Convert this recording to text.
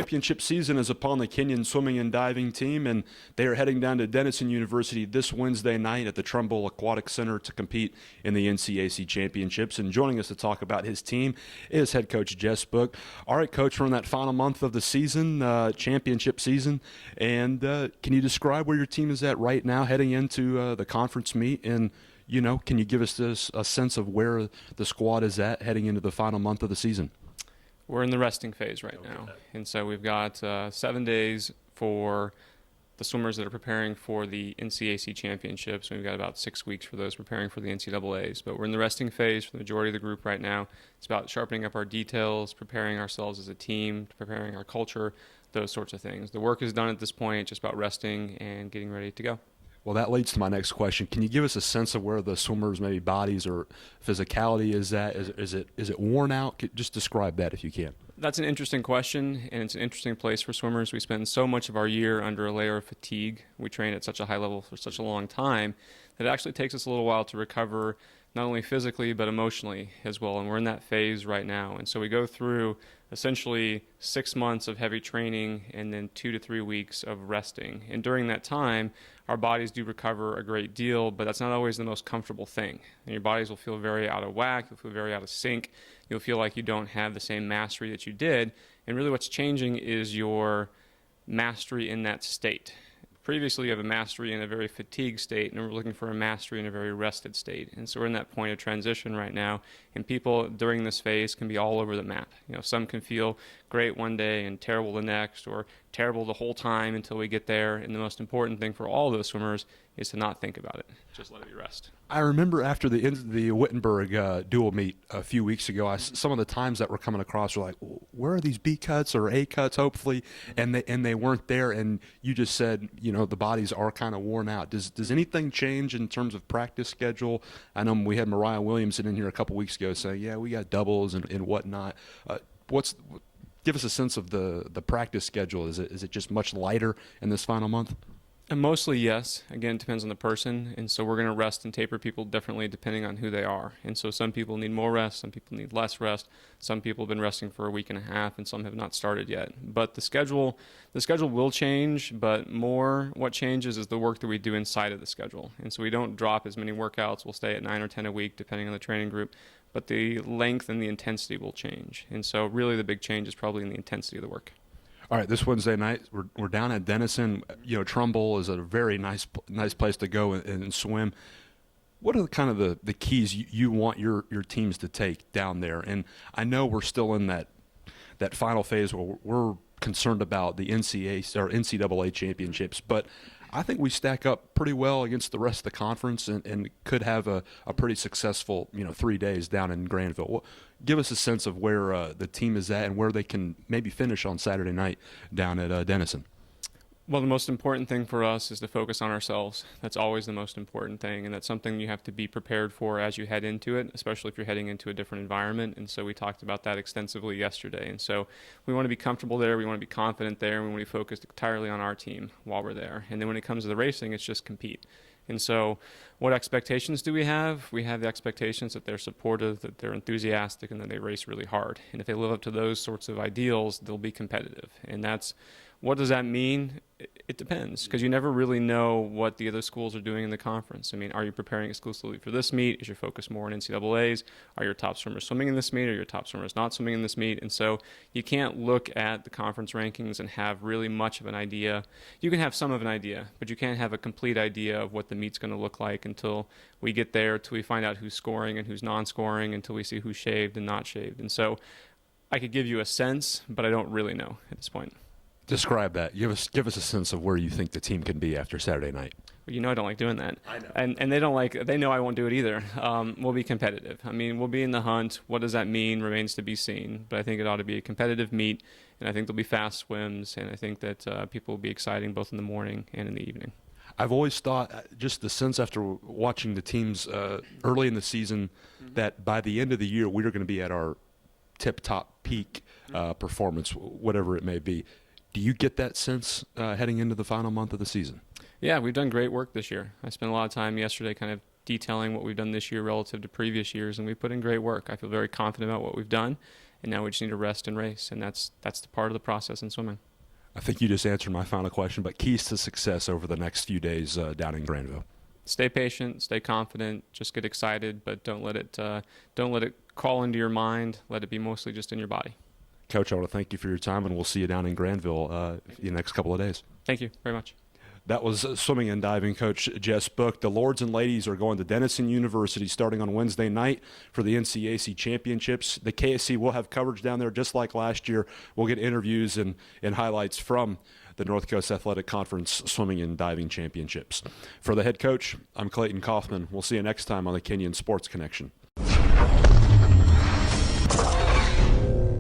championship season is upon the Kenyon swimming and diving team, and they are heading down to Denison University this Wednesday night at the Trumbull Aquatic Center to compete in the NCAC championships. And joining us to talk about his team is head coach Jess Book. All right, Coach, we're in that final month of the season, championship season, and can you describe where your team is at right now heading into the conference meet? And can you give us a sense of where the squad is at heading into the final month of the season? We're in the resting phase right now, and so we've got 7 days for the swimmers that are preparing for the NCAC championships. We've got about 6 weeks for those preparing for the NCAAs, but we're in the resting phase for the majority of the group right now. It's about sharpening up our details, preparing ourselves as a team, preparing our culture, those sorts of things. The work is done at this point, just about resting and getting ready to go. Well, that leads to my next question. Can you give us a sense of where the swimmers' maybe bodies or physicality is at? Is it worn out? Just describe that if you can. That's an interesting question, and it's an interesting place for swimmers. We spend so much of our year under a layer of fatigue. We train at such a high level for such a long time that it actually takes us a little while to recover, not only physically but emotionally as well, and we're in that phase right now. And so we go through essentially 6 months of heavy training and then 2 to 3 weeks of resting. And during that time, our bodies do recover a great deal, but that's not always the most comfortable thing. And your bodies will feel very out of whack, you'll feel very out of sync, you'll feel like you don't have the same mastery that you did. And really what's changing is your mastery in that state. Previously, you have a mastery in a very fatigued state, and we're looking for a mastery in a very rested state. And so we're in that point of transition right now, and people during this phase can be all over the map. Some can feel great one day and terrible the next, or terrible the whole time until we get there. And the most important thing for all those swimmers is to not think about it. Just let it be rest. I remember after the Wittenberg dual meet a few weeks ago, some of the times that were coming across were like, where are these B cuts or A cuts, hopefully, and they weren't there. And you just said, the bodies are kind of worn out. Does anything change in terms of practice schedule? I know we had Mariah Williamson in here a couple weeks ago saying, yeah, we got doubles and whatnot. Give us a sense of the practice schedule. Is it just much lighter in this final month? And mostly, yes. Again, it depends on the person. And so we're going to rest and taper people differently depending on who they are. And so some people need more rest, some people need less rest. Some people have been resting for a week and a half, and some have not started yet. But the schedule will change, but more what changes is the work that we do inside of the schedule. And so we don't drop as many workouts. We'll stay at 9 or 10 a week depending on the training group. But the length and the intensity will change. And so really the big change is probably in the intensity of the work. All right, this Wednesday night, we're down at Denison. Trumbull is a very nice place to go and swim. What are kind of the keys you want your teams to take down there? And I know we're still in that final phase where we're concerned about the NCAA championships, but I think we stack up pretty well against the rest of the conference and could have a pretty successful 3 days down in Granville. Give us a sense of where the team is at and where they can maybe finish on Saturday night down at Denison. Well, the most important thing for us is to focus on ourselves. That's always the most important thing, and that's something you have to be prepared for as you head into it, especially if you're heading into a different environment. And so we talked about that extensively yesterday. And so we want to be comfortable there, we want to be confident there, and we want to be focused entirely on our team while we're there. And then when it comes to the racing, it's just compete. And so what expectations do we have? We have the expectations that they're supportive, that they're enthusiastic, and that they race really hard. And if they live up to those sorts of ideals, they'll be competitive. And what does that mean? It depends, because you never really know what the other schools are doing in the conference. I mean, are you preparing exclusively for this meet? Is your focus more on NCAAs? Are your top swimmers swimming in this meet? Are your top swimmers not swimming in this meet? And so you can't look at the conference rankings and have really much of an idea. You can have some of an idea, but you can't have a complete idea of what the meet's going to look like until we get there, until we find out who's scoring and who's non-scoring, until we see who's shaved and not shaved. And so I could give you a sense, but I don't really know at this point. Describe that. Give us a sense of where you think the team can be after Saturday night. Well, I don't like doing that. I know. And they know I won't do it either. We'll be competitive. I mean, we'll be in the hunt. What does that mean remains to be seen. But I think it ought to be a competitive meet, and I think there'll be fast swims, and I think that people will be exciting both in the morning and in the evening. I've always thought, just the sense after watching the teams early in the season, that by the end of the year, we're going to be at our tip-top peak performance, whatever it may be. Do you get that sense heading into the final month of the season? Yeah, we've done great work this year. I spent a lot of time yesterday kind of detailing what we've done this year relative to previous years, and we put in great work. I feel very confident about what we've done, and now we just need to rest and race, and that's the part of the process in swimming. I think you just answered my final question, but keys to success over the next few days down in Granville. Stay patient, stay confident, just get excited, but don't let it crawl into your mind. Let it be mostly just in your body. Coach, I want to thank you for your time, and we'll see you down in Granville in the next couple of days. Thank you very much. That was swimming and diving coach Jess Book. The Lords and ladies are going to Denison University starting on Wednesday night for the NCAC championships. The KSC will have coverage down there just like last year. We'll get interviews and highlights from the North Coast Athletic Conference swimming and diving championships. For the head coach, I'm Clayton Kaufman. We'll see you next time on the Kenyon Sports Connection.